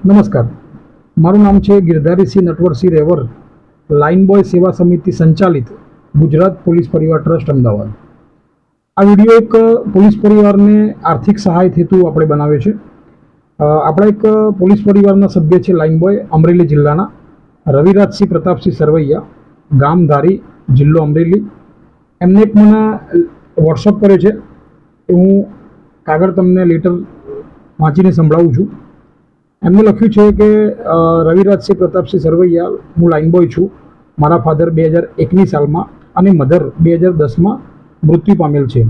નમસ્કાર, મારું નામ છે ગિરધારીસિંહ નટવરસિંહ રેવર, લાઇન બોય સેવા સમિતિ સંચાલિત ગુજરાત પોલીસ પરિવાર ટ્રસ્ટ અમદાવાદ. આ વિડીયો એક પોલીસ પરિવારને આર્થિક સહાય હેતુ આપણે બનાવ્યો છે. આપણા એક પોલીસ પરિવારના સભ્ય છે લાઇન બોય અમરેલી જિલ્લાના રવિરાજસિંહ પ્રતાપસિંહ સરવૈયા, ગામ ધારી, જિલ્લો અમરેલી. એમને એક મને વોટ્સઅપ કર્યો છે. હું કાગળ તમને લેટર વાંચીને સંભળાવું છું. એમને લખ્યું છે કે રવિરાજસિંહ પ્રતાપસિંહ સરવૈયા, હું લાઇન બોય છું. મારા ફાધર 2001ની સાલમાં અને મધર 2010માં મૃત્યુ પામેલ છે.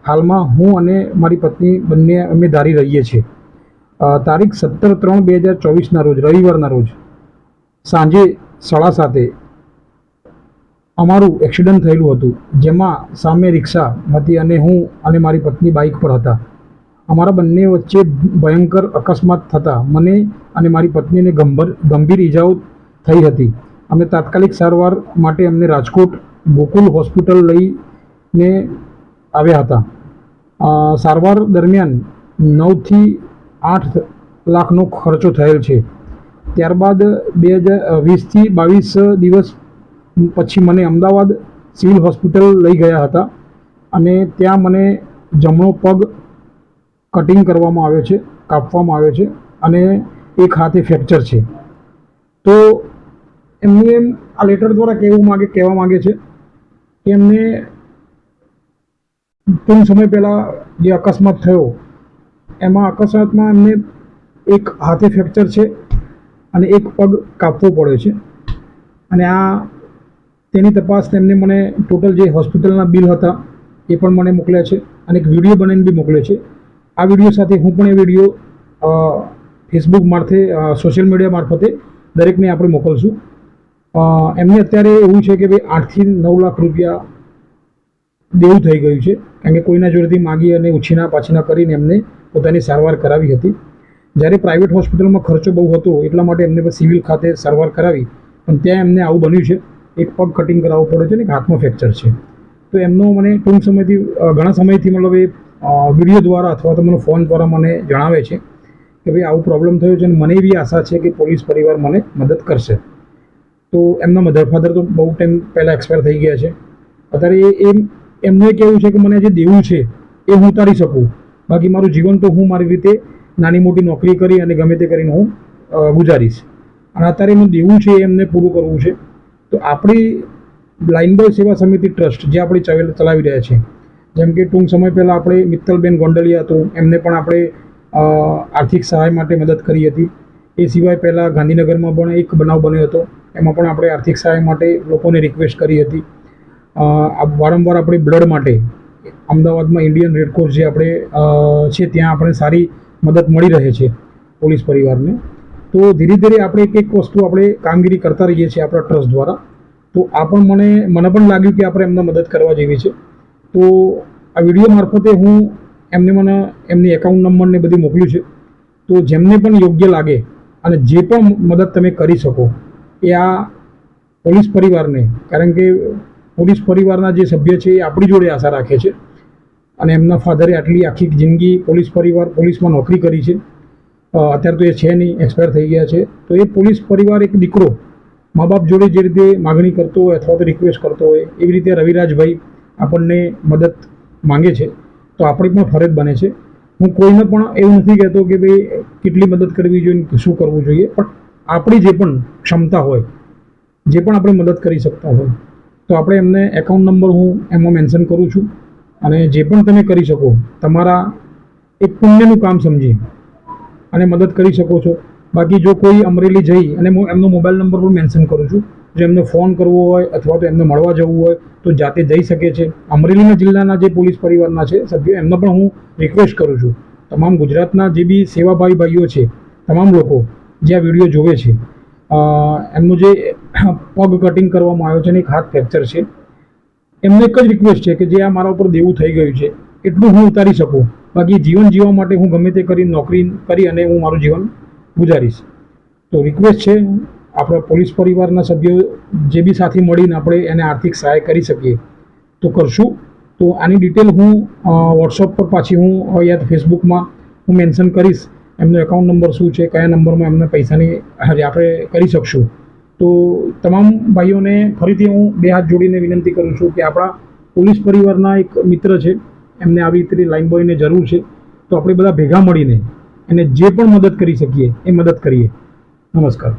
હાલમાં હું અને મારી પત્ની બંને અમે ધારી રહીએ છીએ. તારીખ 17/3/2024ના રોજ, રવિવારના રોજ સાંજે 7:30 અમારું એક્સિડન્ટ થયેલું હતું, જેમાં સામે રિક્ષા હતી અને હું અને મારી પત્ની બાઇક પર હતા. અમારા બંને વચ્ચે ભયંકર અકસ્માત થતાં મને અને મારી પત્નીને ગંભીર ઈજાઓ થઈ હતી. અમે તાત્કાલિક સારવાર માટે અમને રાજકોટ ગોકુલ હોસ્પિટલ લઈને આવ્યા હતા. સારવાર દરમિયાન 9થી 8 લાખનો ખર્ચો થયેલ છે. ત્યારબાદ 20થી 22 દિવસ પછી મને અમદાવાદ સિવિલ હોસ્પિટલ લઈ ગયા હતા અને ત્યાં મને જમણો પગ કટિંગ કરવામાં આવ્યો છે, કાપવામાં આવ્યો છે અને એક હાથે ફ્રેક્ચર છે. તો એમને આ લેટર દ્વારા કહેવા માગે છે કે એમને ટૂંક સમય પહેલાં જે અકસ્માત થયો એમાં અકસ્માતમાં એમને એક હાથે ફ્રેક્ચર છે અને એક પગ કાપવો પડ્યો છે. અને તેની તપાસ તેમને મને ટોટલ જે હોસ્પિટલના બિલ હતા એ પણ મને મોકલ્યા છે અને એક વિડીયો બનાવીને બી મોકલ્યો છે. આ વિડીયો સાથે હું પણ એ વિડીયો ફેસબુક સોશિયલ મીડિયા મારફતે દરેકને આપણે મોકલશું. એમને અત્યારે એવું છે કે ભાઈ 8થી 9 લાખ રૂપિયા દેવું થઈ ગયું છે, કારણ કે કોઈના જોડેથી માગી અને ઉછીના પાછીના કરીને એમને પોતાની સારવાર કરાવી હતી. જ્યારે પ્રાઇવેટ હોસ્પિટલમાં ખર્ચો બહુ હતો એટલા માટે એમને સિવિલ ખાતે સારવાર કરાવી, પણ ત્યાં એમને આવું બન્યું છે. એક પગ કટિંગ કરાવવો પડે છે અને એક હાથમાં ફ્રેક્ચર છે. તો એમનો મને ટૂંક સમયથી ઘણા સમયથી મતલબ એ વિડીયો દ્વારા અથવા તો મને ફોન દ્વારા મને જણાવે છે કે ભાઈ આવું પ્રોબ્લેમ થયો છે અને મને એવી આશા છે કે પોલીસ પરિવાર મને મદદ કરશે. તો એમના મધર ફાધર તો બહુ ટાઈમ પહેલાં એક્સપાયર થઈ ગયા છે. અત્યારે એમને કહેવું છે કે મને જે દેવું છે એ હું ઉતારી શકું, બાકી મારું જીવન તો હું મારી રીતે નાની મોટી નોકરી કરી અને ગમે તે કરીને હું ગુજારીશ. અને અત્યારે એનું દેવું છે એ એમને પૂરું કરવું છે. તો આપણી લાઇન બોય સેવા સમિતિ ટ્રસ્ટ જે આપણે ચલાવી રહ્યા છીએ, જેમ કે ટૂંક સમય પહેલાં આપણે મિત્તલબેન ગોંડલિયા હતું, એમને પણ આપણે આર્થિક સહાય માટે મદદ કરી હતી. એ સિવાય પહેલાં ગાંધીનગરમાં પણ એક બનાવ બન્યો હતો, એમાં પણ આપણે આર્થિક સહાય માટે લોકોને રિક્વેસ્ટ કરી હતી. વારંવાર આપણે બ્લડ માટે અમદાવાદમાં ઇન્ડિયન રેડક્રોસ જે આપણે છે ત્યાં આપણે સારી મદદ મળી રહે છે પોલીસ પરિવારને. તો ધીરે ધીરે આપણે એક વસ્તુ આપણે કામગીરી કરતા રહીએ છીએ આપણા ટ્રસ્ટ દ્વારા. તો આ પણ મને પણ લાગ્યું કે આપણે એમને મદદ કરવા જેવી છે. તો આ વિડીયો મારફતે હું એમની એકાઉન્ટ નંબરને બધી મોકલ્યું છે. તો જેમને પણ યોગ્ય લાગે અને જે પણ મદદ તમે કરી શકો એ આ પોલીસ પરિવારને, કારણ કે પોલીસ પરિવારના જે સભ્ય છે એ આપણી જોડે આશા રાખે છે અને એમના ફાધરે આખી જિંદગી પોલીસમાં નોકરી કરી છે. અત્યારે તો એ છે નહીં, એક્સપાયર થઈ ગયા છે. તો એ પોલીસ પરિવાર એક દીકરો મા બાપ જોડે જે રીતે માગણી કરતો હોય અથવા તો રિક્વેસ્ટ કરતો હોય એવી રીતે રવિરાજભાઈ આપણને મદદ માંગે છે. તો આપણી પણ ફરજ બને છે. હું કોઈને પણ એવું નથી કહેતો કે ભાઈ કેટલી મદદ કરવી જોઈએ, શું કરવું જોઈએ, પણ આપણી જે પણ ક્ષમતા હોય, જે પણ આપણે મદદ કરી શકતા હોય, તો આપણે એમને એકાઉન્ટ નંબર હું એમાં મેન્શન કરું છું. અને જે પણ તમે કરી શકો, તમારા એક પુણ્યનું કામ સમજી અને મદદ કરી શકો છો. બાકી જો કોઈ અમરેલી જઈ અને હું એમનો મોબાઈલ નંબર પણ મેન્શન કરું છું, જો એમને ફોન કરવો હોય અથવા તો એમને મળવા જવું હોય તો જાતે જઈ શકે છે. અમરેલીના જિલ્લાના જે પોલીસ પરિવારના છે સભ્યો, એમને પણ હું રિક્વેસ્ટ કરું છું, તમામ ગુજરાતના જે બી સેવાભાવી ભાઈઓ છે, તમામ લોકો જે આ વિડીયો જોવે છે, એમનું જે પગ કટિંગ કરવામાં આવ્યો છે અને એક હાથ ફ્રેક્ચર છે, એમને એક જ રિક્વેસ્ટ છે કે જે આ મારા ઉપર દેવું થઈ ગયું છે એટલું હું ઉતારી શકું, બાકી જીવન જીવવા માટે હું ગમે તે કરી નોકરી કરી અને હું મારું જીવન ગુજારીશ. તો રિક્વેસ્ટ છે આપણા પોલીસ પરિવારના સભ્યો જે બી સાથે મળીને આપણે એને આર્થિક સહાય કરી શકીએ તો કરશું. તો આની ડિટેલ હું વોટ્સઅપ પર પાછી હું યા ફેસબુકમાં હું મેન્શન કરીશ એમનો એકાઉન્ટ નંબર શું છે, કયા નંબરમાં એમને પૈસાની આપણે કરી શકશું. તો તમામ ભાઈઓને ફરીથી હું 2 હાથ જોડીને વિનંતી કરું છું કે આપણા પોલીસ પરિવારના એક મિત્ર છે, એમને આવી રીતે લાઇન બોયને જરૂર છે, તો આપણે બધા ભેગા મળીને એને જે પણ મદદ કરી શકીએ એ મદદ કરીએ. નમસ્કાર.